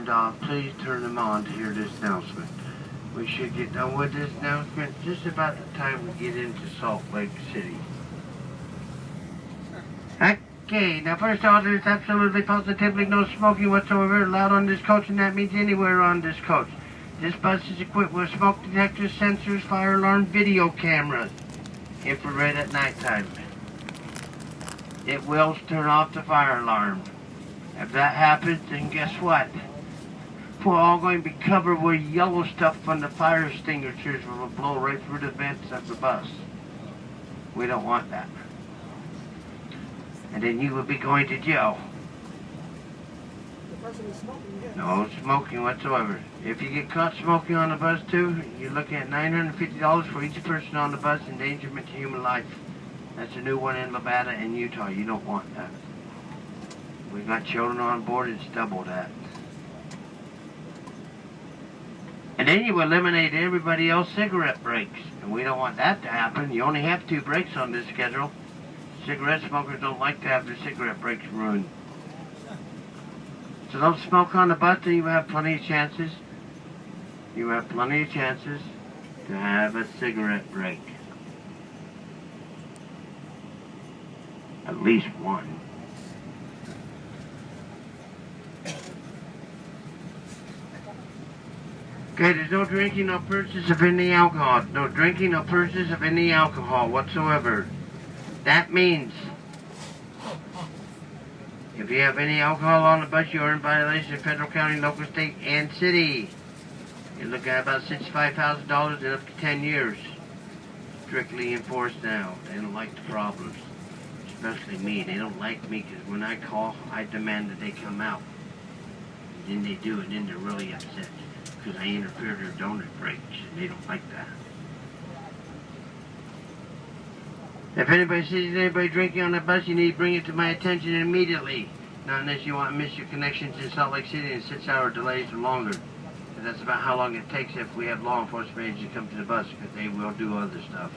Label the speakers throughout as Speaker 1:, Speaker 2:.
Speaker 1: turned off, please turn them on to hear this announcement. We should get done with this announcement just about the time we get into Salt Lake City. Okay, now first of all, there's absolutely positively no smoking whatsoever allowed on this coach, and that means anywhere on this coach. This bus is equipped with smoke detectors, sensors, fire alarm, video cameras, infrared at nighttime. It will turn off the fire alarm. If that happens, then guess what? We're all going to be covered with yellow stuff from the fire extinguishers that will blow right through the vents of the bus. We don't want that. And then you will be going to jail.
Speaker 2: The person is smoking, yes.
Speaker 1: No smoking whatsoever. If you get caught smoking on the bus too, you're looking at $950 for each person on the bus, endangerment to human life. That's a new one in Nevada and Utah. You don't want that. We've got children on board, it's double that. And then you eliminate everybody else's cigarette breaks. And we don't want that to happen. You only have 2 breaks on this schedule. Cigarette smokers don't like to have their cigarette breaks ruined. So don't smoke on the bus, and you have plenty of chances. You have plenty of chances to have a cigarette break. At least one. Okay, there's no drinking or purchase of any alcohol. No drinking or purchase of any alcohol whatsoever. That means if you have any alcohol on the bus, you are in violation of federal, county, local, state, and city. You're looking at about $65,000 and up to 10 years. Strictly enforced now. They don't like the problems. Especially me. They don't like me because when I call, I demand that they come out. And then they do, and then they're really upset because I interfere their donut breaks, and they don't like that. If anybody sees anybody drinking on the bus, you need to bring it to my attention immediately. Not unless you want to miss your connections in Salt Lake City in 6-hour delays or longer. And that's about how long it takes if we have law enforcement agents come to the bus, because they will do other stuff.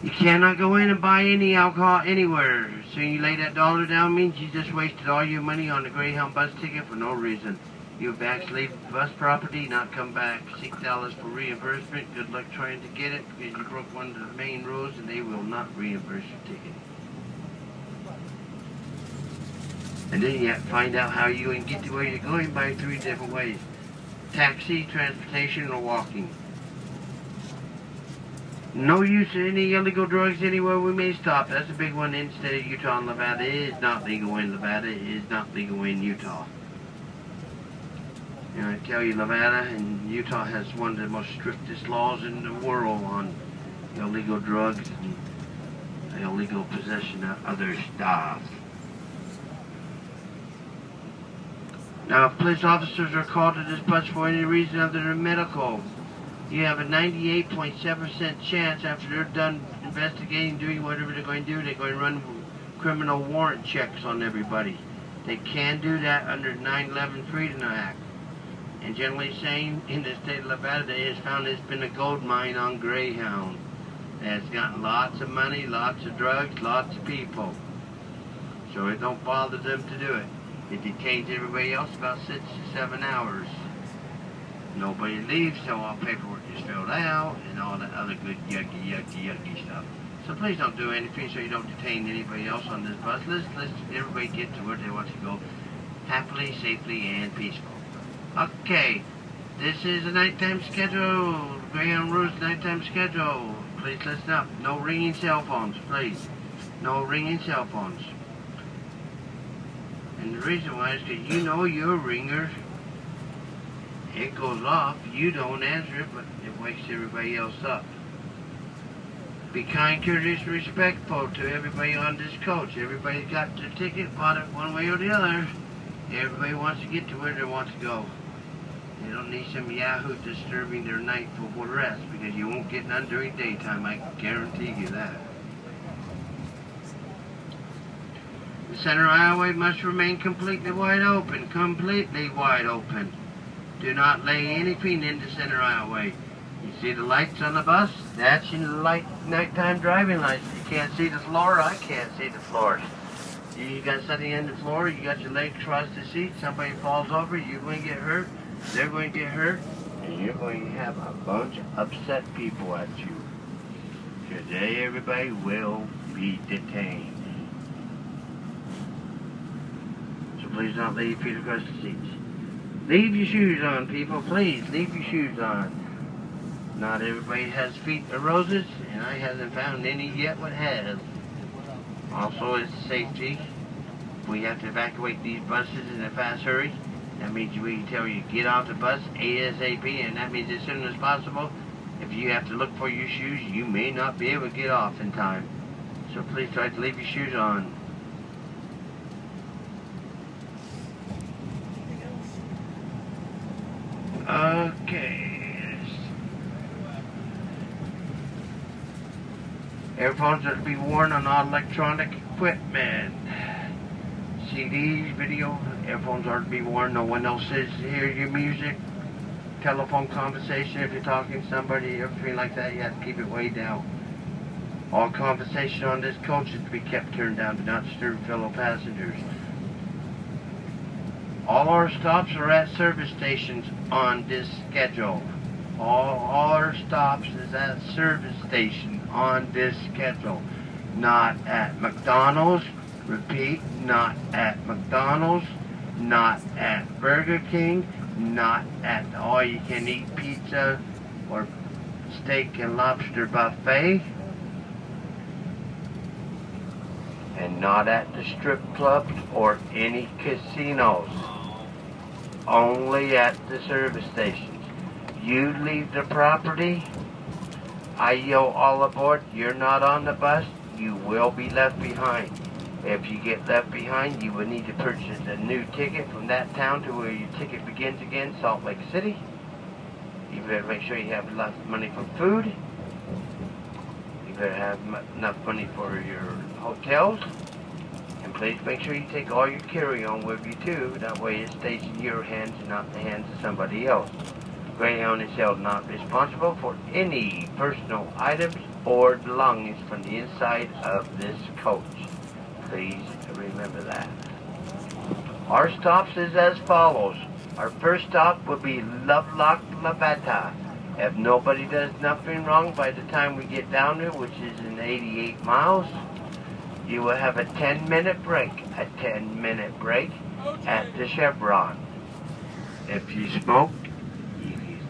Speaker 1: You cannot go in and buy any alcohol anywhere. So you lay that dollar down means you just wasted all your money on the Greyhound bus ticket for no reason. You'll actually leave bus property, not come back. $6 for reimbursement. Good luck trying to get it because you broke one of the main rules and they will not reimburse your ticket. And then you have to find out how you can get to where you're going by 3 different ways. Taxi, transportation, or walking. No use of any illegal drugs anywhere we may stop. That's a big one in the state of Utah and Nevada. It is not legal in Nevada. It is not legal in Utah. You know, I tell you, Nevada and Utah has one of the most strictest laws in the world on illegal drugs and illegal possession of other stuff. Now, if police officers are called to this bus for any reason other than medical, you have a 98.7% chance after they're done investigating, doing whatever they're going to do, they're going to run criminal warrant checks on everybody. They can do that under the 9/11 Freedom Act. And generally saying, in the state of Nevada, it has found there's been a gold mine on Greyhound. That's gotten lots of money, lots of drugs, lots of people. So it don't bother them to do it. It detains everybody else about 6 to 7 hours. Nobody leaves till all paperwork is filled out and all that other good yucky stuff. So please don't do anything so you don't detain anybody else on this bus. Let's everybody get to where they want to go happily, safely, and peaceful. Okay, this is a nighttime schedule. Greyhound rules nighttime schedule. Please listen up. No ringing cell phones, please. No ringing cell phones. And the reason why is because you know your ringer. It goes off, you don't answer it, but it wakes everybody else up. Be kind, courteous, respectful to everybody on this coach. Everybody's got their ticket, bought it one way or the other. Everybody wants to get to where they want to go. They don't need some yahoo disturbing their nightful rest, because you won't get none during daytime, I guarantee you that. The center aisleway must remain completely wide open, Do not lay anything in the center aisleway. You see the lights on the bus? That's your nighttime driving lights. You can't see the floor, I can't see the floor. You got something on the floor, you got your legs across the seat, somebody falls over, you're going to get hurt, they're going to get hurt, and you're going to have a bunch of upset people at you. Today everybody will be detained. So please don't leave your feet across the seats. Leave your shoes on, people, please, leave your shoes on. Not everybody has feet of roses, and I haven't found any yet what has. Also, it's safety. We have to evacuate these buses in a fast hurry. That means we tell you get off the bus ASAP, and that means as soon as possible. If you have to look for your shoes, you may not be able to get off in time. So please try to leave your shoes on. Okay. Earphones are to be worn on all electronic equipment. CDs, video, earphones are to be worn. No one else is to hear your music. Telephone conversation, if you're talking to somebody, everything like that, you have to keep it way down. All conversation on this coach is to be kept turned down. Do not disturb fellow passengers. All our stops are at service stations on this schedule. All our stops is at service station on this schedule. Not at McDonald's. Repeat, not at McDonald's. Not at Burger King. Not at the all-you-can-eat pizza or steak and lobster buffet. And not at the strip clubs or any casinos. Only at the service stations. You leave the property, I yell all aboard, you're not on the bus, you will be left behind. If you get left behind, you will need to purchase a new ticket from that town to where your ticket begins again, Salt Lake City. You better make sure you have enough money for food. You better have enough money for your hotels. And please make sure you take all your carry-on with you too, that way it stays in your hands and not the hands of somebody else. Greyhound is held not responsible for any personal items or belongings from the inside of this coach. Please remember that. Our stops is as follows. Our first stop will be Lovelock, Nevada. If nobody does nothing wrong by the time we get down there, which is in 88 miles, you will have a 10-minute break. A 10-minute break at the Chevron. If you smoke,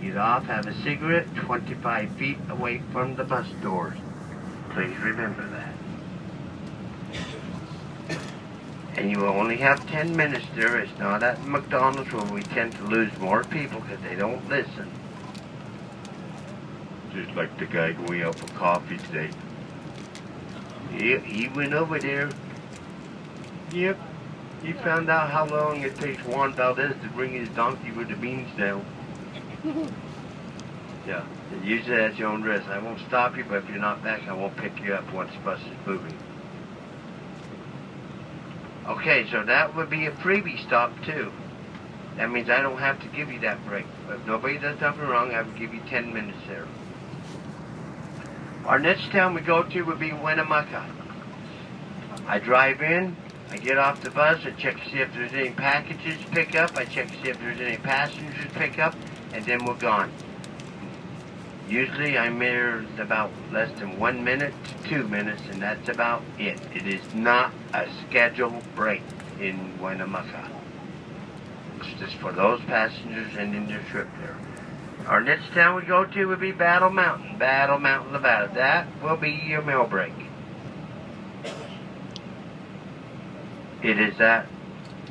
Speaker 1: get off, have a cigarette 25 feet away from the bus doors. Please remember that. And you will only have 10 minutes there. It's not at McDonald's where we tend to lose more people because they don't listen. Just like the guy going out for coffee today. Yep, he went over there. Yep, he found out how long it takes Juan Valdez to bring his donkey with the beans down. Yeah, use it at your own risk. I won't stop you, but if you're not back, I won't pick you up once the bus is moving. Okay, so that would be a freebie stop too. That means I don't have to give you that break. But if nobody does nothing wrong, I would give you 10 minutes there. Our next town we go to would be Winnemucca. I drive in, I get off the bus, I check to see if there's any packages to pick up, I check to see if there's any passengers to pick up, and then we're gone. Usually I'm there about less than 1 minute to 2 minutes, and that's about it. It is not a scheduled break in Winnemucca. It's just for those passengers ending their trip there. Our next town we go to would be Battle Mountain, Nevada. That will be your meal break. It is at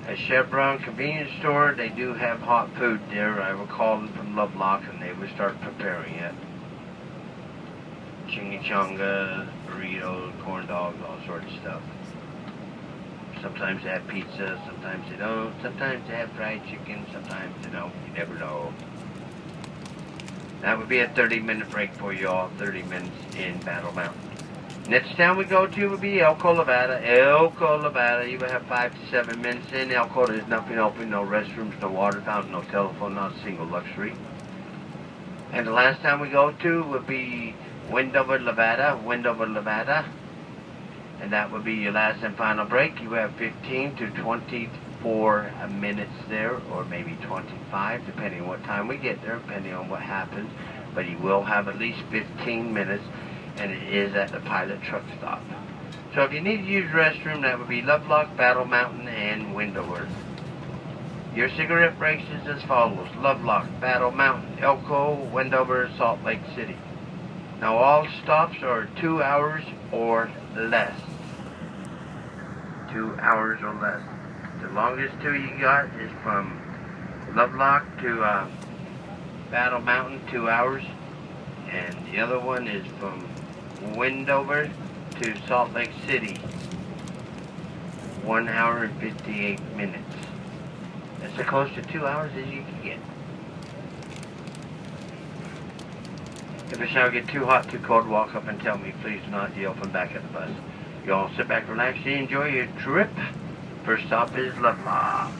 Speaker 1: a Chevron convenience store. They do have hot food there. I will call them from Lovelock and they will start preparing it. Chimichangas, burritos, corn dogs, all sorts of stuff. Sometimes they have pizza, sometimes they don't. Sometimes they have fried chicken, sometimes they don't. You never know. That would be a 30-minute break for you all, 30 minutes in Battle Mountain. Next town we go to would be Elko, Nevada. Elko, Nevada. You will have 5 to 7 minutes in Elko. There's nothing open, no restrooms, no water fountain, no telephone, not a single luxury. And the last town we go to would be Windover, Nevada. And that will be your last and final break. You have 15 to 24 minutes there, or maybe 25, depending on what time we get there, depending on what happens. But you will have at least 15 minutes, and it is at the pilot truck stop. So if you need to use the restroom, that would be Lovelock, Battle Mountain, and Windover. Your cigarette breaks is as follows: Lovelock, Battle Mountain, Elko, Windover, Salt Lake City. Now all stops are 2 hours or less. 2 hours or less. The longest two you got is from Lovelock to Battle Mountain, 2 hours. And the other one is from Windover to Salt Lake City, 1 hour and 58 minutes. That's as close to 2 hours as you can get. If the shower gets too hot, too cold, walk up and tell me. Please do not yell from back at the bus. You all sit back, relax, and enjoy your trip. First stop is Lovelock.